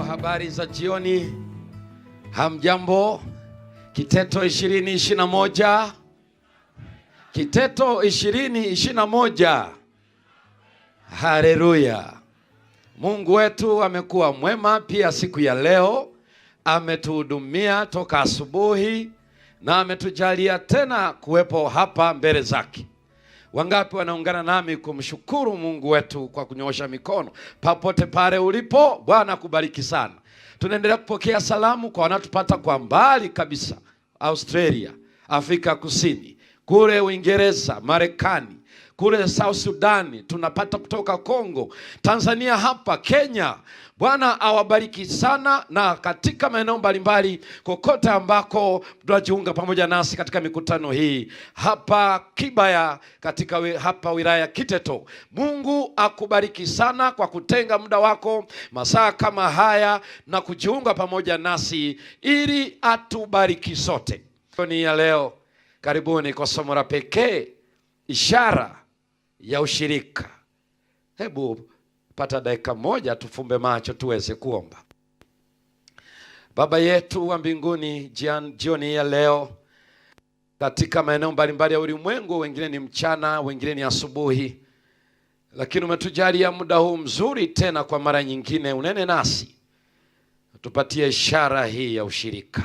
Habari za jioni, hamjambo. Kiteto 2021, Kiteto 2021. Haleluya. Mungu wetu amekuwa mwema pia siku ya leo. Ametuhudumia toka asubuhi na ametujalia tena kuwepo hapa mbele zake. Wangapi wanaungana nami kumshukuru Mungu wetu kwa kunyoosha mikono? Papote pale ulipo, Bwana kubariki sana. Tunaendelea kupokea salamu kwa wanatupata kwa mbali kabisa, Australia, Afrika Kusini, kule Uingereza, Marekani, kule South Sudan, tunapata kutoka Kongo, Tanzania, hapa Kenya. Bwana awabariki sana, na katika maeneo mbalimbali kokote ambako tunajiunga pamoja nasi katika mikutano hii hapa Kibaya, katika hapa wilaya Kiteto. Mungu akubariki sana kwa kutenga muda wako masaa kama haya na kujiunga pamoja nasi ili atubariki sote. Ni ya leo, karibuni kwa somo la pekee, ishara ya ushirika. Hebu pata dakika moja tufumbe macho tuweze kuomba. Baba yetu wa mbinguni, jioni ya leo katika maeneo mbalimbali ya ulimwengu, wengine ni mchana, wengine ni asubuhi, lakini umetujalia muda huu mzuri tena kwa mara nyingine. Unene nasi, tupatie ishara hii ya ushirika.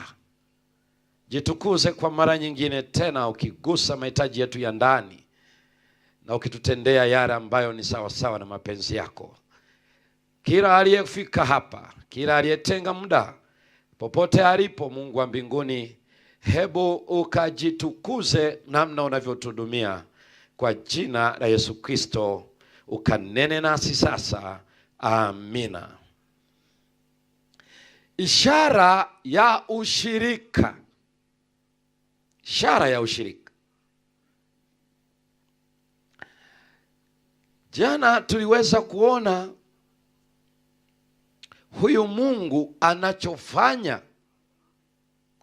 Jitukuze kwa mara nyingine tena, ukigusa mahitaji yetu ya ndani na ukitutendea yale ambayo ni sawa sawa na mapenzi yako. Kila aliyefika hapa, kila aliyetenga muda, popote alipo, Mungu wa mbinguni, hebu ukajitukuze namna unavyotuhudumia, kwa jina la Yesu Kristo ukanene nasi sasa. Amina. Ishara ya ushirika. Ishara ya ushirika. Jana tuliweza kuona huyu Mungu anachofanya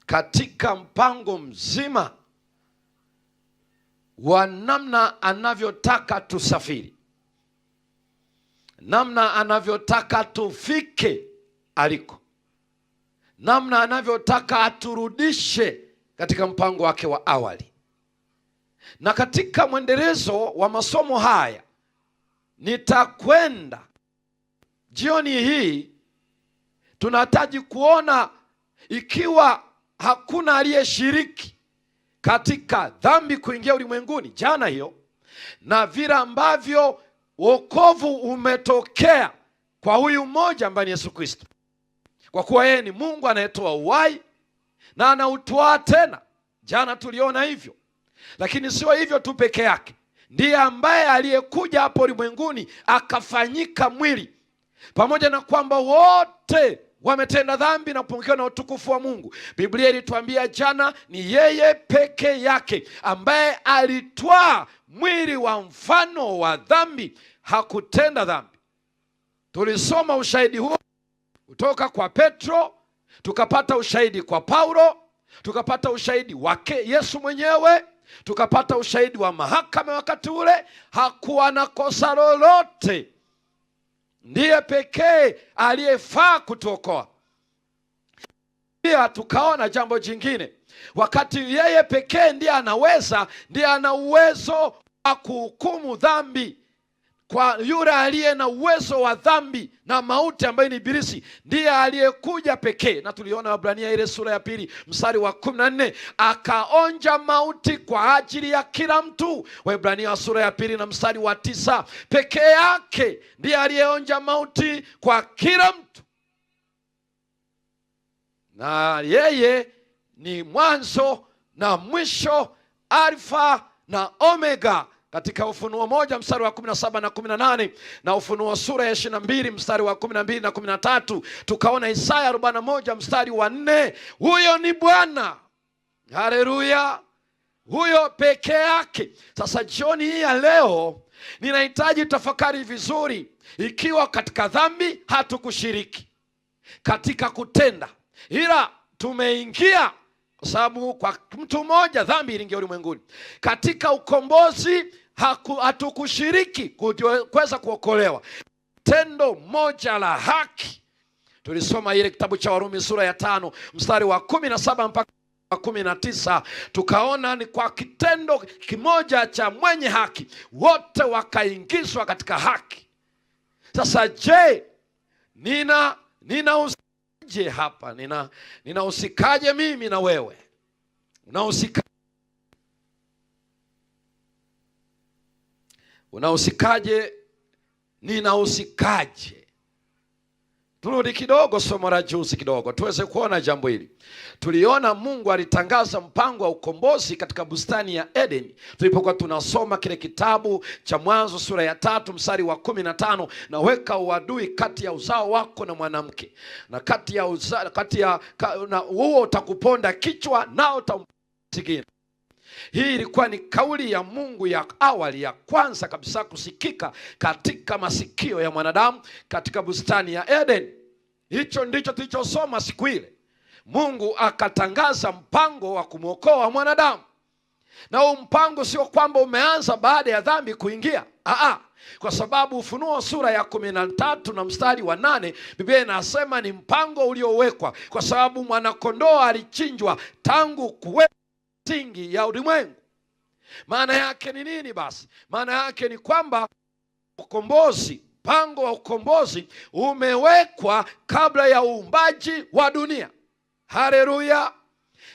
katika mpango mzima wa namna anavyotaka tusafiri, namna anavyotaka tufike aliko, namna anavyotaka aturudishe katika mpango wake wa awali. Na katika mwendelezo wa masomo haya nitakwenda jioni hii, tunahitaji kuona ikiwa hakuna aliyeshiriki katika dhambi kuingia ulimwenguni jana hiyo, na vile ambavyo wokovu umetokea kwa huyu mmoja ambaye ni Yesu Kristo, kwa kuwa yeye ni Mungu anayetoa uhai na anautoa tena. Jana tuliona hivyo, lakini sio hivyo tu peke yake. Ndiye ambaye aliyekuja hapo ulimwenguni akafanyika mwili, pamoja na kwamba wote wametenda dhambi na kupungukiwa na utukufu wa Mungu. Biblia ilituambia jana ni yeye peke yake ambaye alitwaa mwili wa mfano wa dhambi, hakutenda dhambi. Tulisoma ushahidi huo kutoka kwa Petro, tukapata ushahidi kwa Paulo, tukapata ushahidi wake Yesu mwenyewe, tukapata ushahidi wa mahakama wakati ule. Hakuwa na kosa lolote. Ndiye pekee aliyefaa kutuokoa. Pia tukaona jambo jingine, wakati yeye pekee ndiye ana uwezo wa kuhukumu dhambi, kwa yule aliye na uwezo wa dhambi na mauti ambaye ni Ibilisi, ndiye aliyekuja pekee. Na tuliona Waebrania ile sura ya 2 mstari wa 14, akaonja mauti kwa ajili ya kila mtu. Waebrania sura ya 2 na mstari wa 9, pekee yake ndiye aliyeonja mauti kwa kila mtu, na yeye ni mwanzo na mwisho, Alfa na Omega. Katika Ufunuo 1 mstari wa 17 na 18, na Ufunuo sura ya 22 mstari wa 12 na 13, tukaona Isaya 41 mstari wa 4. Huyo ni Bwana. Haleluya. Huyo peke yake. Sasa jioni hii ya leo ninahitaji tafakari vizuri, ikiwa katika dhambi hatukushiriki katika kutenda, ila tumeingia, kwa sababu kwa mtu mmoja dhambi iliingia ulimwenguni. Katika ukombozi hatukushiriki kuweza kuokolewa. Tendo moja la haki, tulisoma ile kitabu cha Warumi sura ya 5 mstari wa 17 mpaka 19, tukaona ni kwa kitendo kimoja cha mwenye haki wote wakaingizwa katika haki. Sasa je, ninausikaje hapa? Ninausikaje mimi na wewe? Unausikaje? Ninausikaje? Turudi kidogo somo la juzi kidogo tuweze kuona jambo hili. Tuliona Mungu alitangaza mpango wa ukombozi katika bustani ya Edeni tulipokuwa tunasoma kile kitabu cha Mwanzo sura ya 3 mstari wa 15, na weka uadui kati ya uzao wako na mwanamke, na na huo utakuponda kichwa nao utamtigina. Hii ilikuwa ni kauli ya Mungu ya awali, ya kwanza kabisa kusikika katika masikio ya mwanadamu katika bustani ya Eden. Hicho ndicho tulichosoma siku ile. Mungu akatangaza mpango wa kumwokoa mwanadamu. Na huu mpango sio kwamba umeanza baada ya dhambi kuingia. Kwa sababu Ufunuo sura ya 13 na mstari wa 8 Biblia inasema ni mpango uliowekwa, kwa sababu mwanakondoo alichinjwa tangu kuwekwa msingi ya ulimwengu. Maana yake ni nini basi? Maana yake ni kwamba ukombozi, mpango wa ukombozi umewekwa kabla ya uumbaji wa dunia. Haleluya!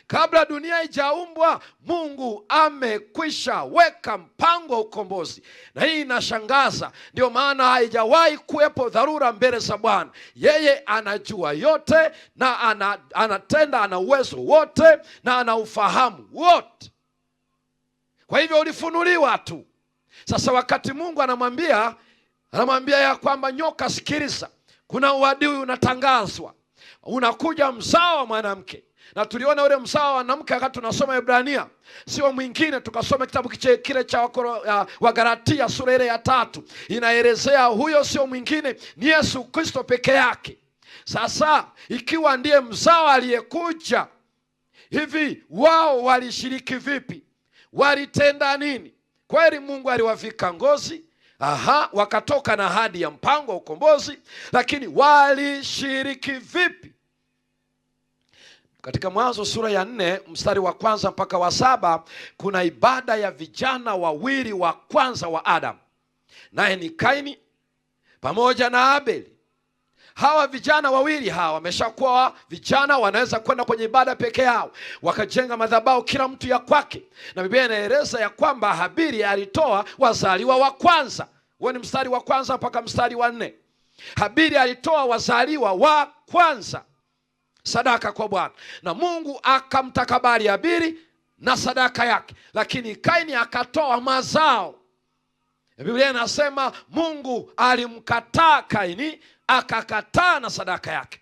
Kabla dunia haijaumbwa, Mungu amekwisha weka mpango wa ukombozi. Na hii inashangaza, ndio maana haijawahi kuwepo dharura mbele za Bwana. Yeye anajua yote na anatenda, ana uwezo wote na ana ufahamu wote. Kwa hivyo ulifunuliwa tu. Sasa wakati Mungu anamwambia ya kwamba nyoka, sikiliza, kuna uadui unatangazwa, unakuja mzao wa mwanamke. Na tuliona ule mzao wa mwanamke wakati tunasoma Ibrania, sio mwingine. Tukasoma kitabu kile cha Wagalatia sura ile ya 3, inaelezea huyo sio mwingine, ni Yesu Kristo peke yake. Sasa ikiwa ndiye mzao aliyekuja, hivi wao walishiriki vipi? Walitenda nini? Kweli Mungu aliwavika ngozi, wakatoka na ahadi ya mpango wa ukombozi, lakini walishiriki vipi? Katika Mwanzo sura ya 4 mstari wa 1 mpaka wa 7 kuna ibada ya vijana wawili wa kwanza wa Adam, naye ni Kaini pamoja na Abeli. Hawa vijana wawili hawa wameshakuwa vijana, wanaweza kwenda kwenye ibada peke yao, wakajenga madhabahu kila mtu ya kwake. Na Biblia inaeleza ya kwamba Habili alitoa wazaliwa wa kwanza. Huo ni mstari wa 1 mpaka mstari wa 4. Habili alitoa wazaliwa wa kwanza sadaka kwa Bwana, na Mungu akamtakabali Habili na sadaka yake, lakini Kaini akatoa mazao. Biblia inasema Mungu alimkataa Kaini, akakataa na sadaka yake.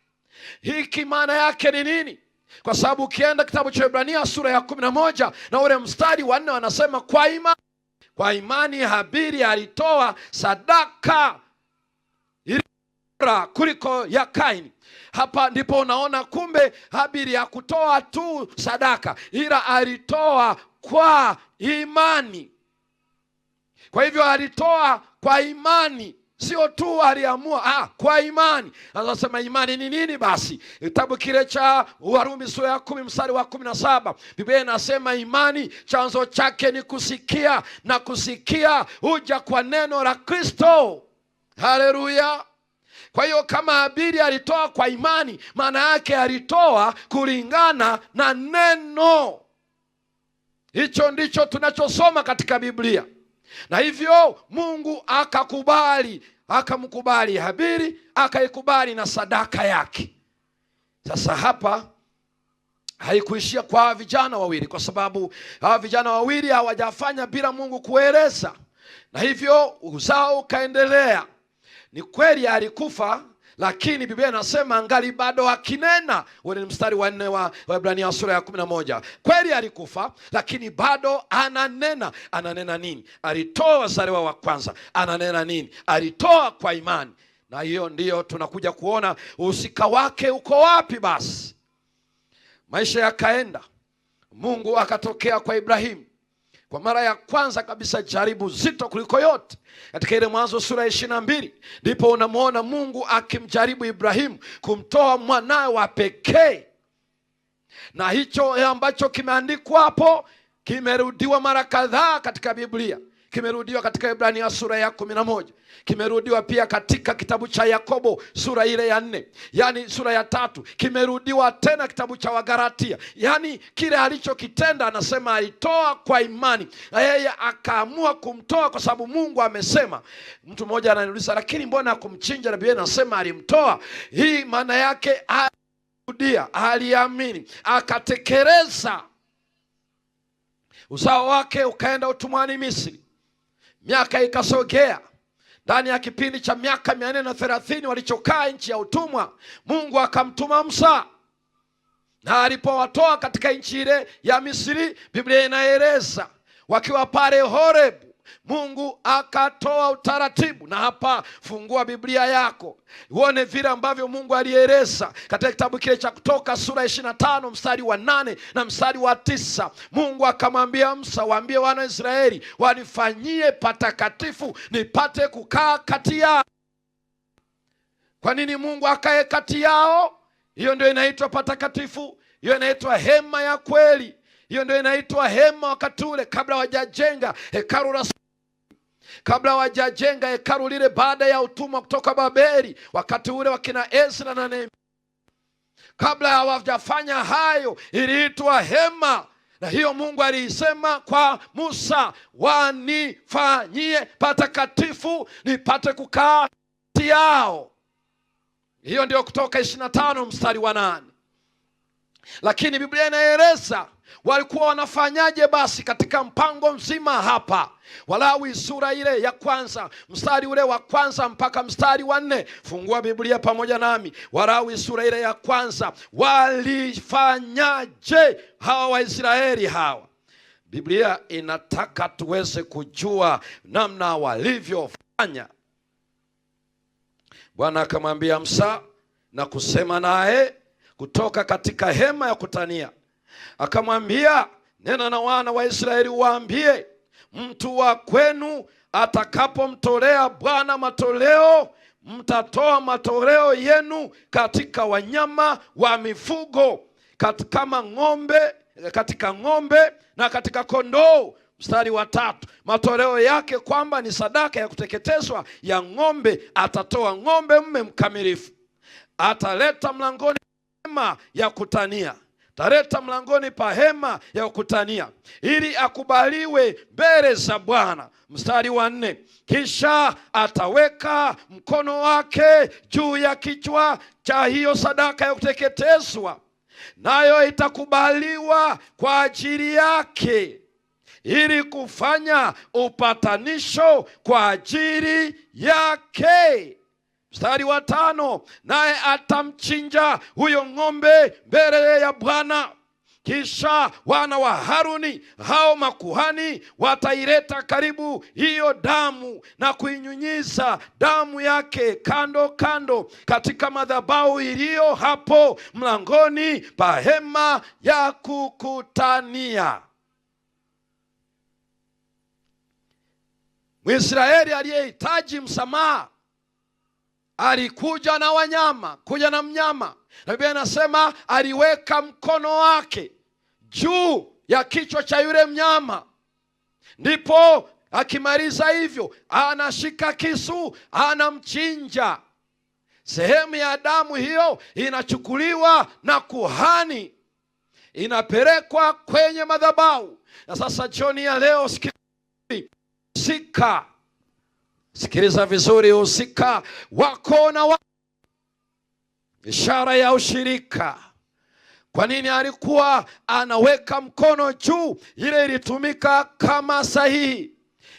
Hiki maana yake ni nini? Kwa sababu ukienda kitabu cha Ibrania sura ya 11 na ule mstari wa 4 wanasema kwa imani Habili alitoa sadaka kuliko ya Kaini. Hapa ndipo unaona kumbe Habili hakutoa tu sadaka, ila alitoa kwa imani. Kwa hivyo alitoa kwa imani, sio tu aliamua, kwa imani. Anasema imani ni nini basi? Kitabu kile cha Warumi sura ya 10 mstari wa 17 Biblia inasema imani chanzo chake ni kusikia, na kusikia huja kwa neno la Kristo. Haleluya! Kwa hiyo kama Habili alitoa kwa imani, maana yake alitoa kulingana na neno. Hicho ndicho tunachosoma katika Biblia. Na hivyo Mungu akamkubali Habili, akaikubali na sadaka yake. Sasa hapa haikuishia kwa vijana wawili, kwa sababu hawa vijana wawili hawajafanya bila Mungu kueleza, na hivyo uzao ukaendelea. Ni kweli alikufa, lakini Biblia inasema angali bado akinena. Ule ni mstari wa 4 wa Waebrania sura ya 11. Kweli alikufa, lakini bado ananena. Ananena nini? Alitoa wazaliwa wa kwanza. Ananena nini? Alitoa kwa imani. Na hiyo ndiyo tunakuja kuona uhusika wake uko wapi. Basi maisha yakaenda, Mungu akatokea kwa Ibrahimu kwa mara ya kwanza kabisa, jaribu zito kuliko yote. Katika ile Mwanzo sura ya 22 ndipo unamwona Mungu akimjaribu Ibrahimu kumtoa mwanawe wa pekee. Na hicho ambacho kimeandikwa hapo kimerudiwa mara kadhaa katika Biblia. Kimerudiwa katika Ibrania sura ya 11. Kimerudiwa pia katika kitabu cha Yakobo sura ile ya 4, yani sura ya 3. Kimerudiwa tena kitabu cha Wagalatia. Yani kile alichokitenda, anasema alitoa kwa imani, na yeye akaamua kumtoa kwa sababu Mungu amesema. Mtu mmoja ananiuliza, lakini mbona kumchinja? Na Biblia inasema alimtoa. Hii maana yake alirudia, aliamini, akatekeleza. Uzao wake ukaenda utumwani Misri. Miaka ikasogea. Ndani ya kipindi cha miaka 430 walichokaa nchi ya utumwa, Mungu akamtuma Musa. Na alipowatoa katika nchi ile ya Misri, Biblia inaeleza wakiwa pale Horeb, Mungu akatoa utaratibu. Na hapa fungua Biblia yako uone vile ambavyo Mungu alieleza katika kitabu kile cha Kutoka sura 25 mstari wa 8 na mstari wa 9. Mungu akamwambia Musa, waambie wana wa Israeli wanifanyie patakatifu nipate kukaa kati yao. Kwa nini Mungu akae kati yao? Hiyo ndio inaitwa patakatifu. Hiyo inaitwa hema ya kweli. Hiyo ndio inaitwa hema wakati ule, kabla wajajenga hekalu la, kabla wajajenga hekalu lile baada ya utumwa kutoka Babeli, wakati ule wakina Ezra na Nehemia, kabla hawajafanya hayo, iliitwa hema. Na hiyo Mungu aliisema kwa Musa, wanifanyie patakatifu nipate kukaa kati yao. Hiyo ndio Kutoka 25 mstari wa 8. Lakini Biblia inaeleza walikuwa wanafanyaje basi katika mpango mzima hapa. Walawi sura ile ya kwanza mstari ule wa kwanza mpaka mstari wa 4. Fungua Biblia pamoja nami. Walawi sura ile ya kwanza. Walifanyaje hawa Waisraeli hawa? Biblia inataka tuweze kujua namna walivyofanya. Bwana akamwambia Musa na kusema naye kutoka katika hema ya kutania. Akamwambia, nena na wana wa Israeli waambie, mtu wa kwenu atakapomtolea Bwana matoleo, mtatoa matoleo yenu katika wanyama wa mifugo, kama ng'ombe, katika ng'ombe na katika kondoo. Mstari wa 3, matoleo yake kwamba ni sadaka ya kuteketezwa ya ng'ombe, atatoa ng'ombe mume mkamilifu. Ataleta mlangoni hema ya kutania. Tareta mlangoni pa hema ya kukutania ili akubaliwe mbele za Bwana. Mstari wa 4, kisha ataweka mkono wake juu ya kichwa cha hiyo sadaka ya kuteketezwa, nayo itakubaliwa kwa ajili yake ili kufanya upatanisho kwa ajili yake. Mstari wa 5, naye atamchinja huyo ng'ombe mbele ya Bwana. Kisha wana wa Haruni hao makuhani wataileta karibu hiyo damu na kuinyunyiza damu yake kando kando katika madhabahu iliyo hapo mlangoni pa hema ya kukutania. Mwisraeli aliyehitaji msamaha alikuja na wanyama, kuja na mnyama. Na Biblia inasema aliweka mkono wake juu ya kichwa cha yule mnyama. Ndipo akimaliza hivyo, anashika kisu, anamchinja. Sehemu ya damu hiyo inachukuliwa na kuhani, inapelekwa kwenye madhabahu. Na sasa jioni ya leo, sikiliza vizuri, usika wako na ishara ya ushirika. Kwa nini alikuwa anaweka mkono juu? Ile ilitumika kama sahihi.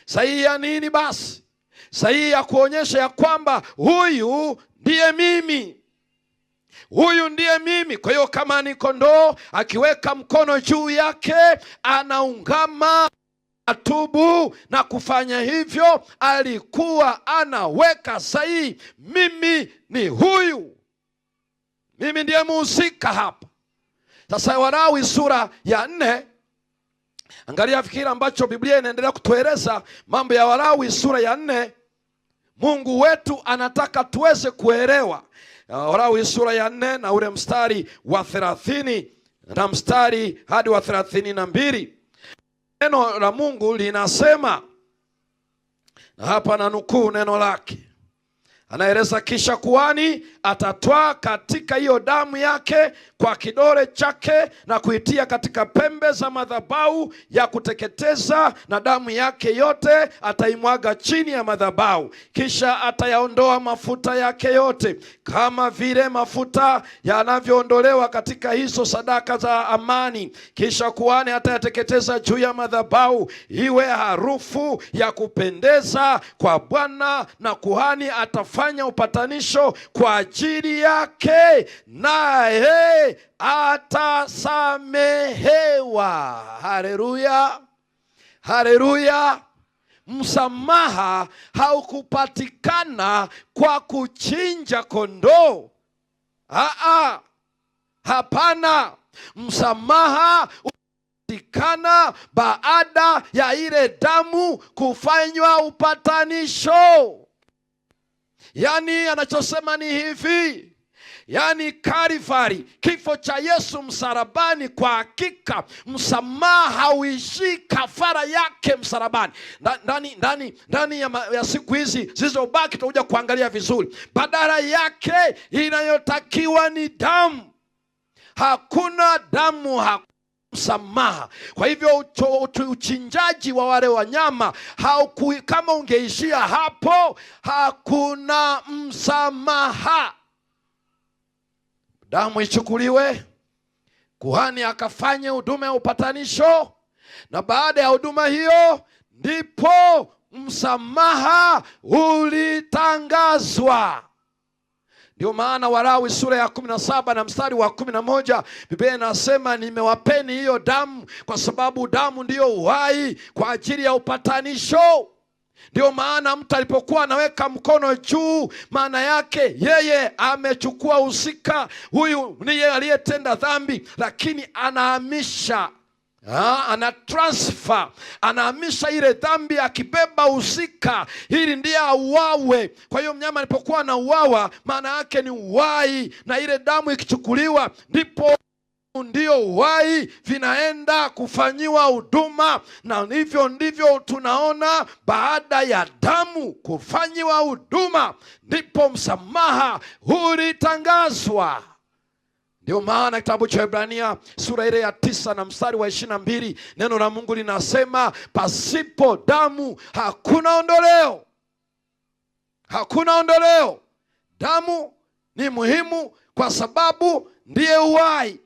Sahihi ya nini basi? sahihi ya kuonyesha ya kwamba huyu ndiye mimi. Huyu ndiye mimi. Kwa hiyo kama ni kondoo, akiweka mkono juu yake, anaungama, atubu na kufanya hivyo, alikuwa anaweka sahihi, mimi ni huyu, mimi ndiye mhusika hapa. Sasa Walawi sura ya 4, angalia fikiri ambacho Biblia inaendelea kutueleza mambo ya Walawi sura ya 4. Mungu wetu anataka tuweze kuelewa. Walawi sura ya 4 na ule mstari wa 30 na mstari hadi wa 32. Neno la Mungu linasema, na hapa na nukuu neno lake. Anaeleza, kisha kuhani atatwaa katika hiyo damu yake kwa kidole chake na kuitia katika pembe za madhabahu ya kuteketeza, na damu yake yote ataimwaga chini ya madhabahu. Kisha atayaondoa mafuta yake yote, kama vile mafuta yanavyoondolewa katika hizo sadaka za amani. Kisha kuhani atayateketeza juu ya madhabahu, iwe harufu ya kupendeza kwa Bwana, na kuhani atafanya upatanisho kwa ajili yake, naye atasamehewa. Haleluya, haleluya. Msamaha haukupatikana kwa kuchinja kondoo. Hapana, msamaha upatikana baada ya ile damu kufanywa upatanisho. Yani anachosema ni hivi, yani Kalvari, kifo cha Yesu msalabani, kwa hakika msamaha hauishi kafara yake msalabani. Ndani ya siku hizi zilizobaki tutakuja kuangalia vizuri, badala yake inayotakiwa ni damu. Hakuna damu, hakuna msamaha. Kwa hivyo uchinjaji wa wale wanyama kama ungeishia hapo, hakuna msamaha. Damu ichukuliwe, kuhani akafanya huduma ya upatanisho, na baada ya huduma hiyo ndipo msamaha ulitangazwa. Ndio maana Walawi sura ya 17 na mstari wa 11, Biblia inasema, nimewapeni hiyo damu kwa sababu damu ndiyo uhai kwa ajili ya upatanisho. Ndio maana mtu alipokuwa anaweka mkono juu, maana yake yeye amechukua husika. Huyu ni yeye aliyetenda dhambi, lakini anahamisha, ana transfer, anahamisha ile dhambi akibeba husika, ili ndiye auawe. Kwa hiyo mnyama alipokuwa anauawa, maana yake ni uhai, na ile damu ikichukuliwa, ndipo ndio uhai vinaenda kufanyiwa huduma. Na hivyo ndivyo tunaona, baada ya damu kufanyiwa huduma, ndipo msamaha ulitangazwa. Ndio maana kitabu cha Ibrania sura ile ya 9 na mstari wa 22, neno la Mungu linasema, pasipo damu hakuna ondoleo. Hakuna ondoleo. Damu ni muhimu kwa sababu ndiye uhai.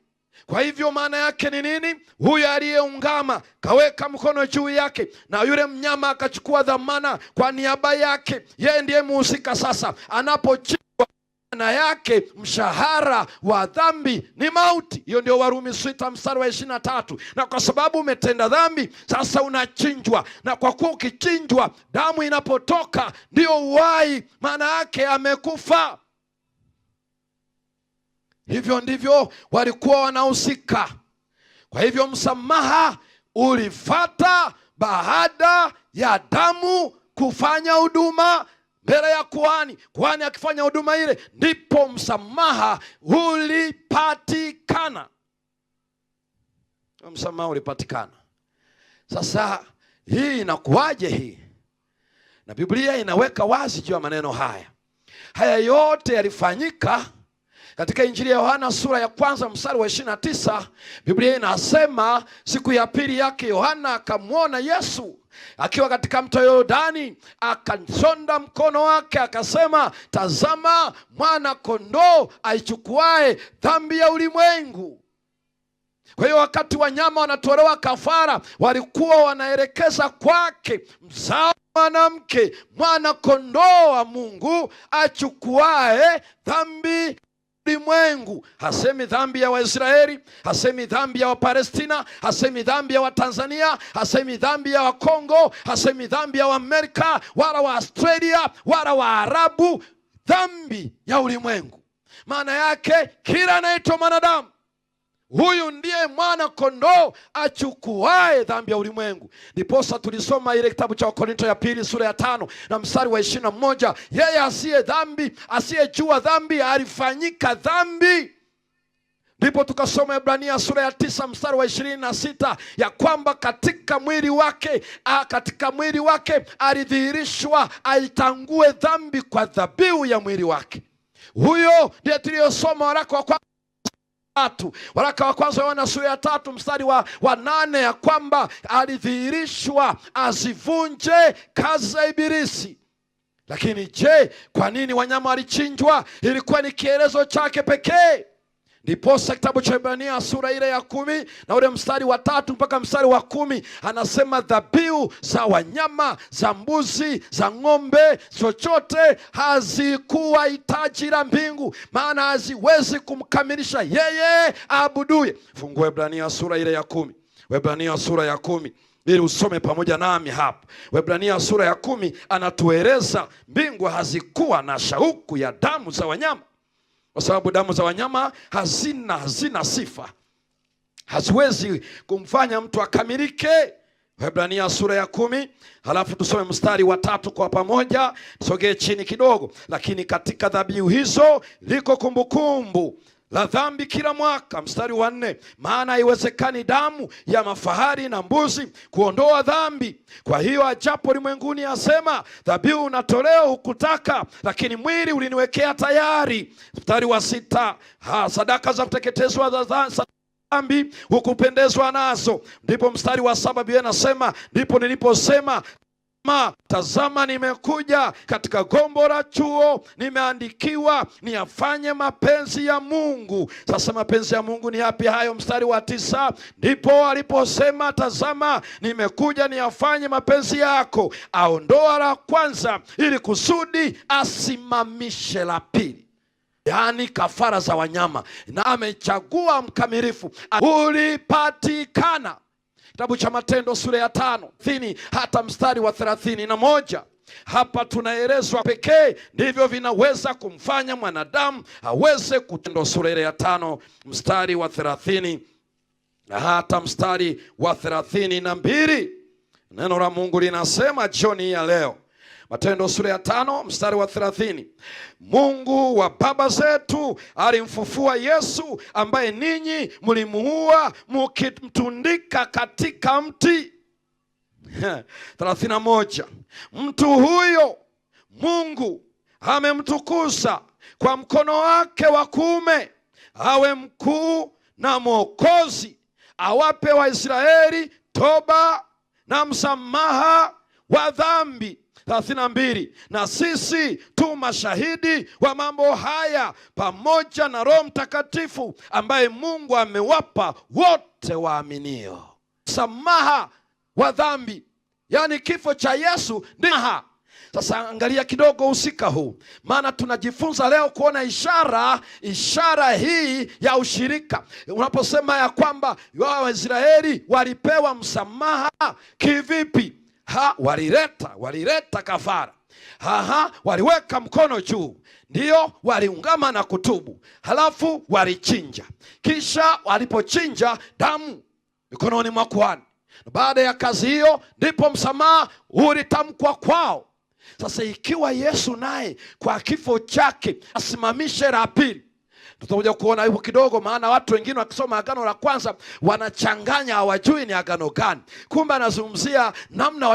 Kwa hivyo maana yake ni nini? Huyu aliyeungama kaweka mkono juu yake, na yule mnyama akachukua dhamana kwa niaba yake. Yeye ndiye mhusika. Sasa anapochinjwa, maana yake mshahara wa dhambi ni mauti. Hiyo ndio Warumi 6 mstari wa 23. Na kwa sababu umetenda dhambi, sasa unachinjwa, na kwa kuwa ukichinjwa, damu inapotoka ndio uhai, maana yake amekufa. Hivyo ndivyo walikuwa wanahusika. Kwa hivyo msamaha ulifata baada ya damu kufanya huduma mbele ya kuhani. Kuhani akifanya huduma ile, ndipo msamaha ulipatikana. Msamaha ulipatikana. Sasa hii inakuwaje hii? Na Biblia inaweka wazi juu ya maneno haya. Haya yote yalifanyika katika Injili ya Yohana sura ya 1 mstari wa 29. Biblia inasema, siku ya pili yake Yohana akamwona Yesu akiwa katika mto Yordani, akasonda mkono wake akasema, tazama mwana kondoo aichukuae dhambi ya ulimwengu. Kwa hiyo wakati wanyama wanatolewa kafara, walikuwa wanaelekeza kwake mzao mwanamke, mwana kondoo wa Mungu achukuae dhambi ulimwengu. Hasemi dhambi ya Waisraeli, hasemi dhambi ya Wapalestina, hasemi dhambi ya Watanzania, hasemi dhambi ya Wakongo, hasemi dhambi ya Waamerika wala wa Australia wala Waarabu, dhambi ya ulimwengu. Maana yake kila anaitwa mwanadamu, huyu ndiye mwana kondoo achukuae dhambi ya ulimwengu. Ndiposa tulisoma ile kitabu cha Wakorinto ya pili sura ya 5 na mstari wa 21, yeye asiye dhambi, asiyejua dhambi alifanyika dhambi. Ndipo tukasoma Ibrania sura ya 9 mstari wa 26, ya kwamba katika mwili wake alidhihirishwa aitangue dhambi kwa dhabihu ya mwili wake. Huyo ndiye tuliyosoma waraka wa kwanza Yohana sura ya 3 mstari wa 8, ya kwamba alidhihirishwa azivunje kazi za Ibilisi. Lakini je, kwa nini wanyama walichinjwa? Ilikuwa ni kielezo chake pekee. Ndiposa kitabu cha Ibrania sura ile ya 10 na ule mstari wa 3 mpaka mstari wa 10 anasema dhabihu za wanyama, za mbuzi, za ng'ombe, chochote hazikuwa hitaji la mbingu, maana haziwezi kumkamilisha yeye aabuduye. Fungua Ibrania sura ile ya 10. Ibrania sura ya 10 ili usome pamoja nami hapa. Ibrania sura ya 10 anatueleza mbingu hazikuwa na shauku ya damu za wanyama, kwa sababu damu za wanyama hazina sifa, haziwezi kumfanya mtu akamilike. Waebrania sura ya 10, halafu tusome mstari wa 3 kwa pamoja. Sogee chini kidogo. Lakini katika dhabihu hizo liko kumbukumbu la dhambi kila mwaka. Mstari wa 4, maana haiwezekani damu ya mafahari na mbuzi kuondoa dhambi. Kwa hiyo ajapo ulimwenguni asema, dhabihu na toleo hukutaka, lakini mwili uliniwekea tayari. Mstari wa 6, sadaka za kuteketezwa za dhambi hukupendezwa nazo. Ndipo mstari wa 7 Biblia inasema, ndipo niliposema, tazama nimekuja, katika gombo la chuo nimeandikiwa niyafanye mapenzi ya Mungu. Sasa mapenzi ya Mungu ni yapi hayo? Mstari wa 9, ndipo aliposema, tazama nimekuja niyafanye mapenzi yako. Aondoa la kwanza ili kusudi asimamishe la pili, yaani kafara za wanyama, na amechagua mkamilifu ulipatikana. Kitabu cha Matendo sura ya 5 hata mstari wa 31. Hapa tunaelezwa pekee ndivyo vinaweza kumfanya mwanadamu aweze kutenda. Sura ya 5 mstari wa 30 hata mstari wa 32. Neno la Mungu linasema jioni ya leo, Matendo sura ya 5 mstari wa 30, Mungu wa baba zetu alimfufua Yesu, ambaye ninyi mlimuua mkimtundika katika mti. 31, mtu huyo Mungu amemtukuza kwa mkono wake wa kuume, awe mkuu na mwokozi, awape Waisraeli toba na msamaha wa dhambi. 32, na sisi tu mashahidi wa mambo haya, pamoja na Roho Mtakatifu ambaye Mungu amewapa wote waaminio. Msamaha wa dhambi, yani kifo cha Yesu ndio. Sasa angalia kidogo usika huu, maana tunajifunza leo kuona ishara hii ya ushirika. Unaposema ya kwamba Waisraeli walipewa msamaha kivipi? Walileta kafara. Waliweka mkono juu, ndio waliungama na kutubu, halafu walichinja. Kisha walipochinja, damu mikononi mwa kuhani. Baada ya kazi hiyo, ndipo msamaha ulitamkwa kwao. Sasa ikiwa Yesu naye kwa kifo chake asimamishe la pili, tutakuja kuona hivyo kidogo, maana watu wengine wakisoma agano la kwanza wanachanganya, hawajui ni agano gani. Kumbe anazungumzia namna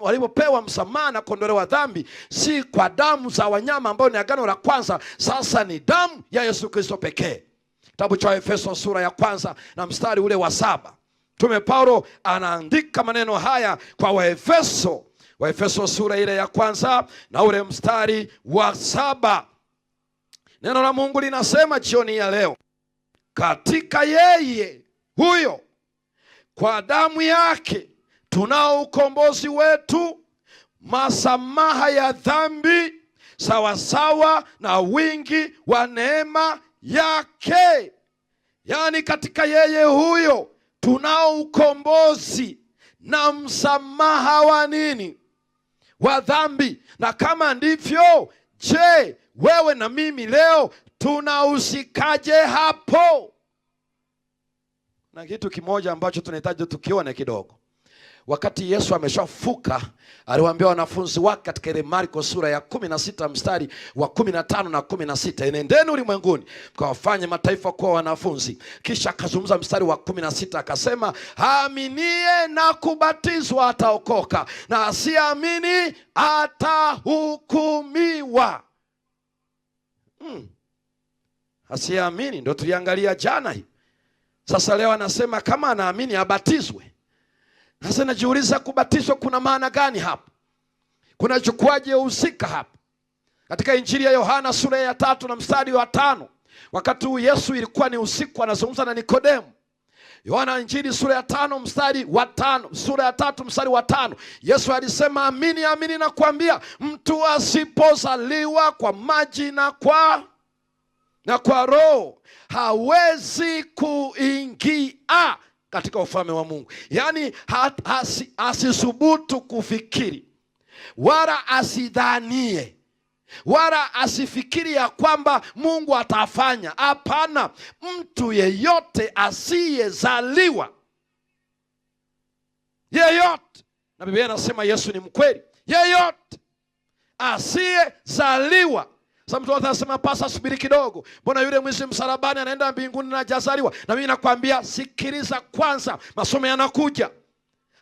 walivyopewa msamaha na kuondolewa dhambi, si kwa damu za wanyama ambao ni agano la kwanza. Sasa ni damu ya Yesu Kristo pekee. Kitabu cha Efeso sura ya 1 na mstari ule wa 7, Mtume Paulo anaandika maneno haya kwa Waefeso sura ile ya 1 na ule mstari wa 7. Neno la Mungu linasema jioni ya leo, katika yeye huyo. Kwa damu yake tunao ukombozi wetu, masamaha ya dhambi, sawasawa na wingi wa neema yake. Yaani katika yeye huyo tunao ukombozi na msamaha wa nini? Wa dhambi. Na kama ndivyo, je, wewe na mimi leo tunahusikaje hapo? Na kitu kimoja ambacho tunahitaji tukione kidogo. Wakati Yesu ameshafuka, aliwaambia wanafunzi wake katika ile Marko sura ya 16 mstari wa 15 na 16, enendeni ulimwenguni mkawafanye mataifa kuwa wanafunzi. Kisha akazungumza mstari wa 16 akasema, aaminie na kubatizwa ataokoka, na asiamini atahukumiwa. Asiamini ndio tuliangalia jana hii. Sasa leo anasema kama anaamini abatizwe. Sasa najiuliza, kubatizwa kuna maana gani hapa? Kuna chukuaje uhusika hapa? Katika Injili ya Yohana sura ya 3 na mstari wa 5, wakati huu Yesu ilikuwa ni usiku, anazungumza na Nikodemu. Yohana Injili sura ya 5 mstari wa 5, sura ya 3 mstari wa 5, Yesu alisema, amini amini nakwambia, mtu asipozaliwa kwa maji na kwa Roho hawezi kuingia katika ufalme wa Mungu. Yaani asisubutu kufikiri, wala asidhanie, wala asifikiri ya kwamba Mungu atafanya. Hapana, mtu yeyote asiyezaliwa, yeyote, na Biblia inasema Yesu ni mkweli, yeyote asiyezaliwa. Sasa mtu anasema, pasa subiri kidogo, mbona yule mwizi msalabani anaenda mbinguni na hajazaliwa? Na mimi nakwambia, sikiliza kwanza, masomo yanakuja.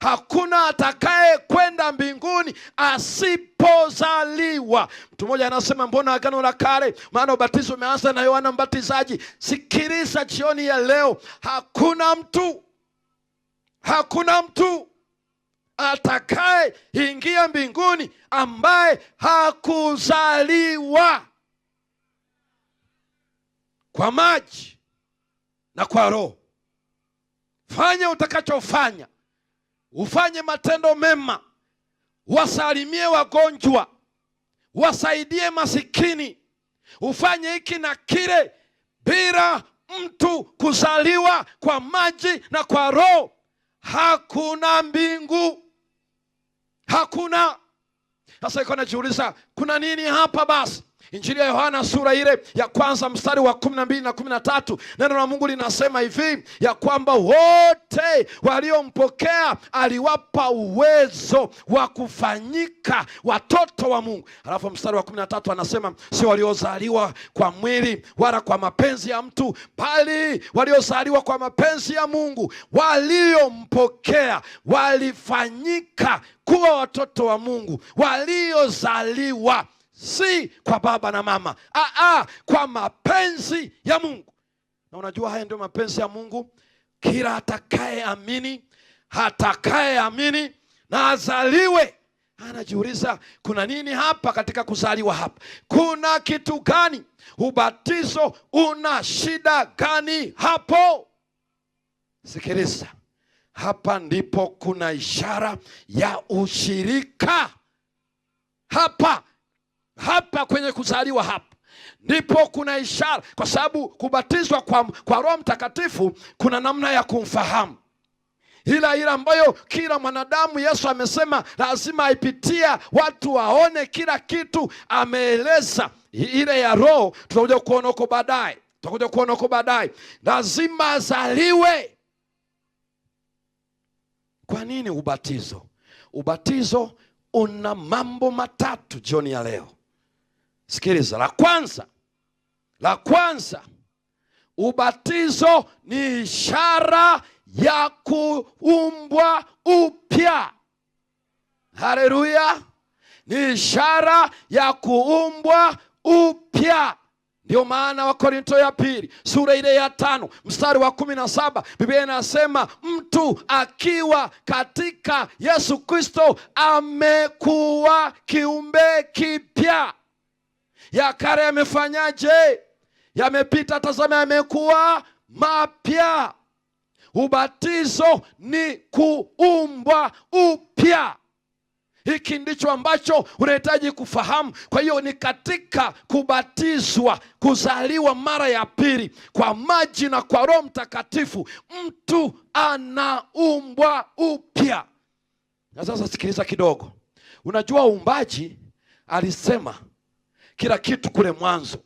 Hakuna atakaye kwenda mbinguni asipozaliwa. Mtu mmoja anasema, mbona Agano la Kale, maana ubatizo umeanza na Yohana Mbatizaji. Sikiliza jioni ya leo, hakuna mtu atakaye ingia mbinguni ambaye hakuzaliwa kwa maji na kwa Roho. Fanya utakachofanya, ufanye matendo mema, wasalimie wagonjwa, wasaidie masikini, ufanye hiki na kile, bila mtu kuzaliwa kwa maji na kwa Roho hakuna mbingu, hakuna. Sasa iko najiuliza, kuna nini hapa basi? Injili ya Yohana sura ile ya 1 mstari wa 12 na 13, neno la Mungu linasema hivi, ya kwamba wote waliompokea aliwapa uwezo wa kufanyika watoto wa Mungu. Alafu mstari wa 13 anasema, si waliozaliwa kwa mwili wala kwa mapenzi ya mtu, bali waliozaliwa kwa mapenzi ya Mungu. Waliompokea walifanyika kuwa watoto wa Mungu, waliozaliwa si kwa baba na mama, kwa mapenzi ya Mungu. Na unajua haya ndio mapenzi ya Mungu, kila atakaye amini na azaliwe. Anajiuliza, kuna nini hapa katika kuzaliwa hapa? Kuna kitu gani? Ubatizo una shida gani hapo? Sikiliza, hapa ndipo kuna ishara ya ushirika. Hapa kwenye kuzaliwa hapa ndipo kuna ishara, kwa sababu kubatizwa kwa Roho Mtakatifu kuna namna ya kumfahamu, ila ambayo kila mwanadamu Yesu amesema lazima aipitia, watu waone kila kitu ameeleza. Ile ya Roho tutakuja kuona huko baadaye, lazima azaliwe. Kwa nini ubatizo? Ubatizo una mambo matatu jioni ya leo. Sikiliza, la kwanza, ubatizo ni ishara ya kuumbwa upya. Haleluya! Ni ishara ya kuumbwa upya. Ndio maana Wakorintho ya pili sura ile ya 5 mstari wa 17, Biblia inasema mtu akiwa katika Yesu Kristo amekuwa kiumbe kipya. Ya kale yamefanyaje? Yamepita, tazama yamekuwa mapya. Ubatizo ni kuumbwa upya. Hiki ndicho ambacho unahitaji kufahamu. Kwa hiyo ni katika kubatizwa, kuzaliwa mara ya pili kwa maji na kwa Roho Mtakatifu, mtu anaumbwa upya. Na sasa sikiliza kidogo. Unajua uumbaji, alisema kila kitu kule mwanzo,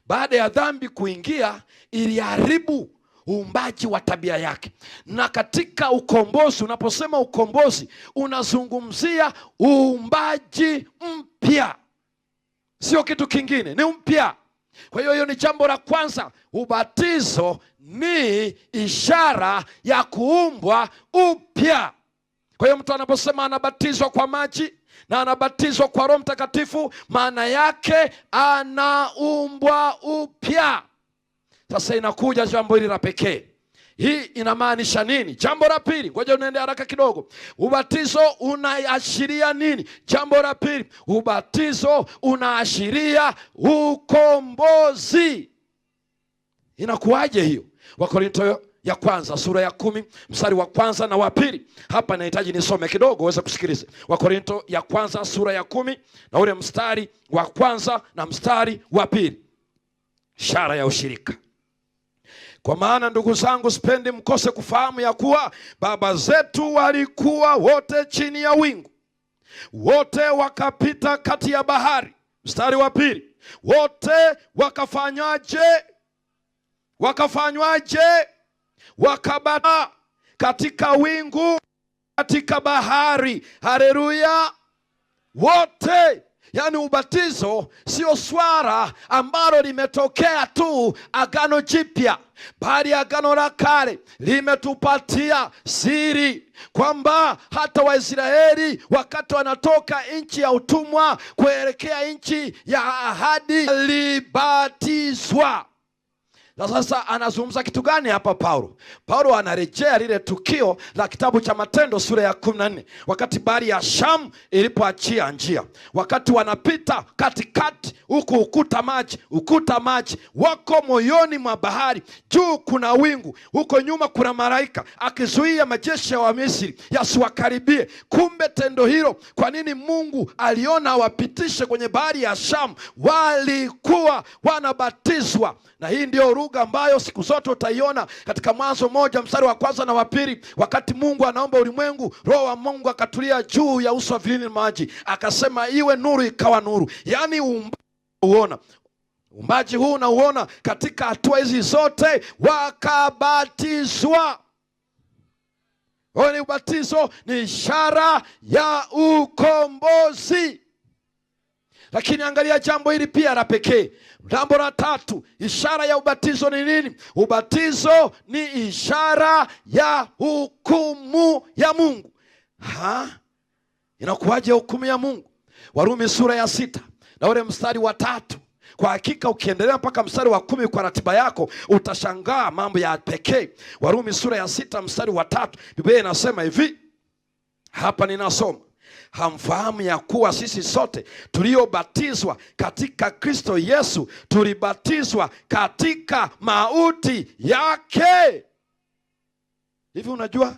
baada ya dhambi kuingia, iliharibu uumbaji wa tabia yake. Na katika ukombozi, unaposema ukombozi, unazungumzia uumbaji mpya, sio kitu kingine, ni mpya. Kwa hiyo ni jambo la kwanza. Ubatizo ni ishara ya kuumbwa upya. Kwa hiyo mtu anaposema anabatizwa kwa maji na anabatizwa kwa Roho Mtakatifu, maana yake anaumbwa upya. Sasa inakuja jambo hili la pekee. Hii inamaanisha nini? Jambo la pili, ngoja unaende haraka kidogo. Ubatizo unaashiria nini? Jambo la pili, ubatizo unaashiria ukombozi. Inakuwaje hiyo? Wakorintho ya kwanza sura ya 10 mstari wa kwanza na wa pili. Hapa nahitaji nisome kidogo uweze kusikiliza. Wakorintho ya kwanza sura ya 10 na ule mstari wa kwanza na mstari wa pili. Ishara ya ushirika. Kwa maana ndugu zangu, sipendi mkose kufahamu ya kuwa baba zetu walikuwa wote chini ya wingu, wote wakapita kati ya bahari. Mstari wa pili. Wote wakafanywaje? Wakabata katika wingu, katika bahari. Haleluya! Wote. Yaani ubatizo sio swala ambalo limetokea tu Agano Jipya, bali Agano la Kale limetupatia siri kwamba hata Waisraeli wakati wanatoka nchi ya utumwa kuelekea nchi ya ahadi walibatizwa. Na sasa anazungumza kitu gani hapa Paulo? Paulo anarejea lile tukio la kitabu cha Matendo sura ya 14, wakati bahari ya Shamu ilipoachia njia, wakati wanapita katikati, huku ukuta maji wako moyoni mwa bahari, juu kuna wingu, huko nyuma kuna malaika akizuia majeshi ya Wamisri yasiwakaribie. Kumbe tendo hilo, kwa nini Mungu aliona wapitishe kwenye bahari ya Shamu? Walikuwa wanabatizwa. Na hii ndio lugha ambayo siku zote utaiona katika Mwanzo 1 mstari wa kwanza na wa pili. Wakati Mungu anaomba ulimwengu, Roho wa Mungu akatulia juu ya uso wa vilindi maji, akasema iwe nuru, ikawa nuru. Yaani uumbaji huu unauona katika hatua hizi zote, wakabatizwa. Ni ubatizo ni ishara ya ukombozi. Lakini angalia jambo hili pia la pekee. Jambo la tatu, ishara ya ubatizo ni nini? Ubatizo ni ishara ya hukumu ya Mungu. Inakuwaje hukumu ya Mungu? Warumi sura ya 6 na ule mstari wa 3. Kwa hakika ukiendelea mpaka mstari wa 10 kwa ratiba yako utashangaa mambo ya pekee. Warumi sura ya 6 mstari wa 3, Biblia inasema hivi. Hapa ninasoma. Hamfahamu ya kuwa sisi sote tuliobatizwa katika Kristo Yesu tulibatizwa katika mauti yake? Hivi unajua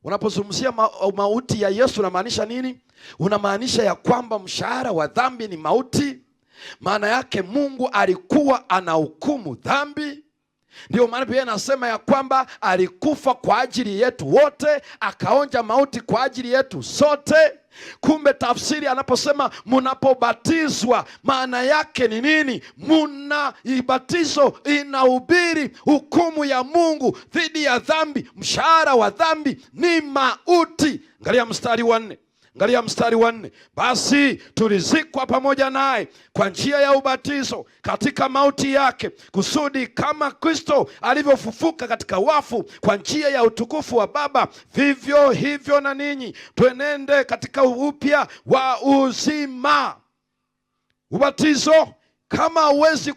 unapozungumzia mauti ya Yesu unamaanisha nini? Unamaanisha ya kwamba mshahara wa dhambi ni mauti. Maana yake Mungu alikuwa anahukumu dhambi. Ndio maana Biblia inasema ya kwamba alikufa kwa ajili yetu wote, akaonja mauti kwa ajili yetu sote. Kumbe tafsiri anaposema munapobatizwa, maana yake ni nini? Ibatizo inahubiri hukumu ya Mungu dhidi ya dhambi. Mshahara wa dhambi ni mauti. Angalia mstari wa 4. Angalia mstari wa 4. Basi tulizikwa pamoja naye kwa njia ya ubatizo katika mauti yake, kusudi kama Kristo alivyofufuka katika wafu kwa njia ya utukufu wa Baba, vivyo hivyo na ninyi tuenende katika upya wa uzima. Ubatizo, kama huwezi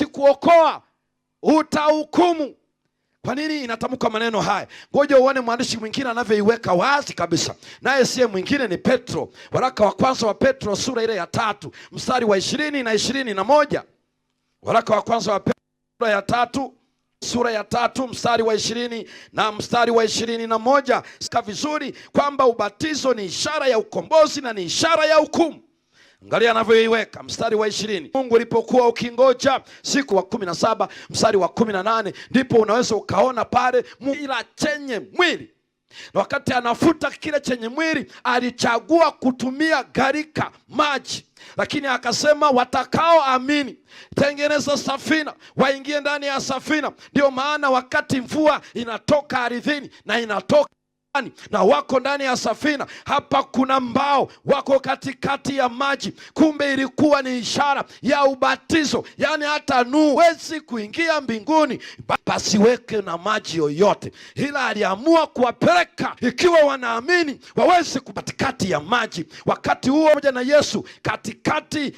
kuokoa, utahukumu. Kwa nini inatamka maneno haya? Ngoja uone mwandishi mwingine anavyoiweka wazi kabisa. Naye siye mwingine ni Petro. Waraka wa kwanza wa Petro sura ile ya 3 mstari wa 20 na 21. Waraka wa kwanza wa Petro ya 3 sura ya 3 mstari wa 20 na mstari wa 21. Sika vizuri kwamba ubatizo ni ishara ya ukombozi na ni ishara ya hukumu. Angalia anavyoiweka mstari wa 20. Mungu ulipokuwa ukingoja siku wa 17 mstari wa 18, ndipo unaweza ukaona pale ila chenye mwili. Na wakati anafuta kile chenye mwili, alichagua kutumia gharika, maji. Lakini akasema watakao amini, tengeneza safina, waingie ndani ya safina. Ndio maana wakati mvua inatoka ardhini na inatoka na wako ndani ya safina, hapa kuna mbao wako katikati ya maji. Kumbe ilikuwa ni ishara ya ubatizo. Yani hata Nuhu hawezi kuingia mbinguni pasiweke na maji yoyote, ila aliamua kuwapeleka ikiwa wanaamini waweze katikati ya maji. Wakati huo pamoja na Yesu katikati.